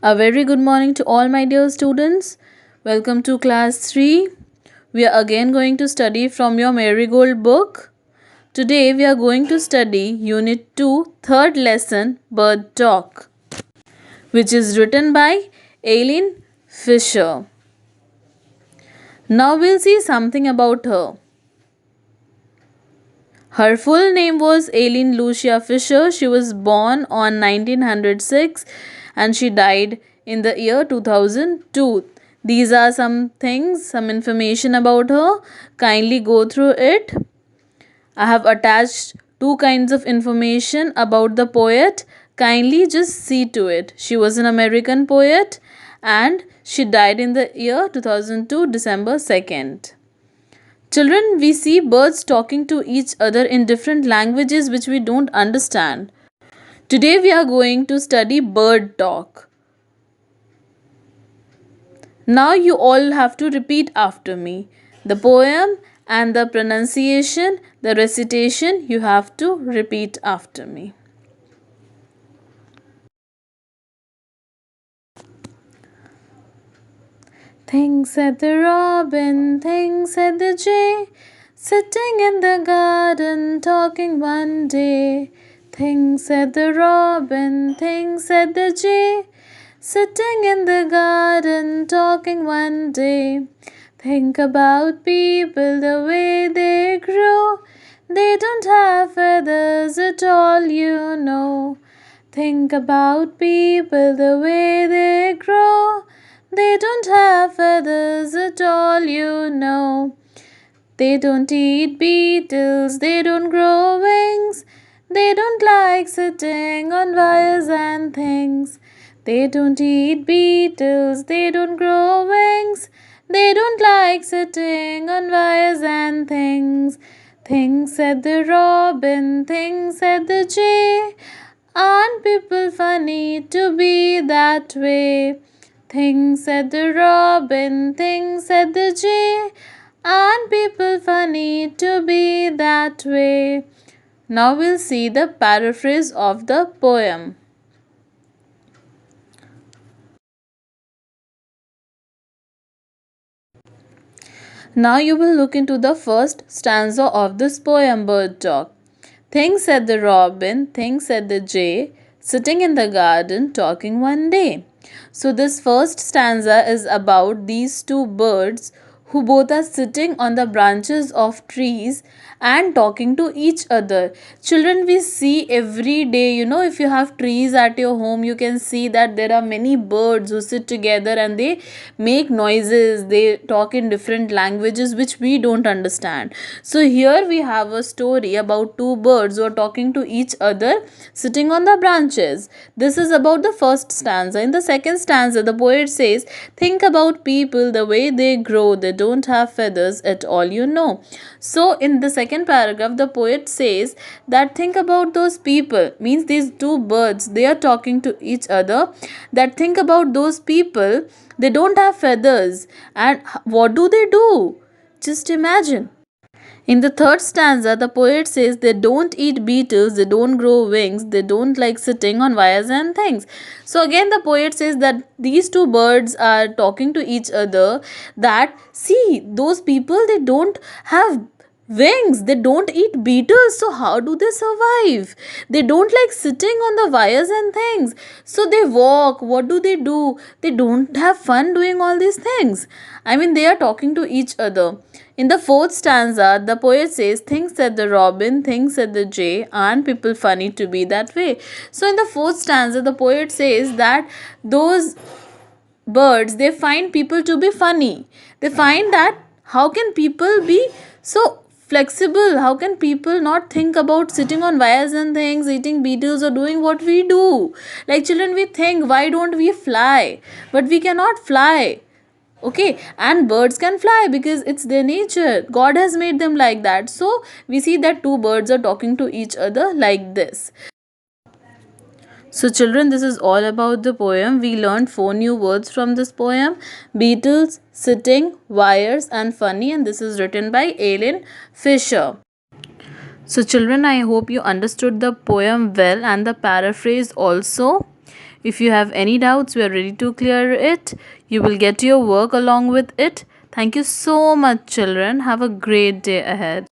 A very good morning to all my dear students. Welcome to class 3. We are again going to study from your Marigold book. Today we are going to study Unit 2, third lesson, Bird Talk, which is written by Aileen Fisher. Now we'll see something about her. Her full name was Aileen Lucia Fisher. She was born on 1906 and she died in the year 2002. These are some things, some information about her. Kindly go through it. I have attached two kinds of information about the poet. Kindly just see to it. She was an American poet and she died in the year 2002, December 2nd. Children, we see birds talking to each other in different languages which we don't understand. Today we are going to study bird talk. Now you all have to repeat after me. The poem and the pronunciation, the recitation, you have to repeat after me. Things said the robin, things said the jay, sitting in the garden talking one day. Things said the robin, things said the jay, sitting in the garden talking one day. Think about people the way they grow, they don't have feathers at all, you know. Think about people the way they grow, they don't have feathers at all, you know. They don't eat beetles, they don't grow wings, they don't like sitting on wires and things. They don't eat beetles, they don't grow wings, they don't like sitting on wires and things. Things said the robin, things said the jay. Aren't people funny to be that way? Things said the robin, things said the jay. Aren't people funny to be that way? Now we'll see the paraphrase of the poem. Now you will look into the first stanza of this poem, Bird Talk. Things said the robin, things said the jay, sitting in the garden talking one day. So this first stanza is about these two birds who both are sitting on the branches of trees and talking to each other. Children, we see every day, if you have trees at your home, you can see that there are many birds who sit together and they make noises, they talk in different languages which we don't understand. So here we have a story about two birds who are talking to each other sitting on the branches. This is about the first stanza. In the second stanza, the poet says, think about people the way they grow, they don't have feathers at all, you know. So in the second paragraph, the poet says that think about those people, means these two birds, they are talking to each other, that think about those people, they don't have feathers, and what do they do? Just imagine. In the third stanza, the poet says they don't eat beetles, they don't grow wings, they don't like sitting on wires and things. So again, the poet says that these two birds are talking to each other, that see, those people, they don't have wings, they don't eat beetles, so how do they survive? They don't like sitting on the wires and things, so they walk. What do? They don't have fun doing all these things. I mean, they are talking to each other. In the fourth stanza, the poet says, things said the robin, things said the jay, aren't people funny to be that way? So in the fourth stanza, the poet says that those birds, they find people to be funny. They find that how can people be so flexible? How can people not think about sitting on wires and things, eating beetles, or doing what we do? Like children, we think, why don't we fly? But we cannot fly. Okay, and birds can fly because it's their nature. God has made them like that. So we see that two birds are talking to each other like this. So children, this is all about the poem. We learned 4 new words from this poem: beetles, sitting, wires, and funny. And this is written by Aileen Fisher. So children, I hope you understood the poem well and the paraphrase also. If you have any doubts, we are ready to clear it. You will get your work along with it. Thank you so much, children. Have a great day ahead.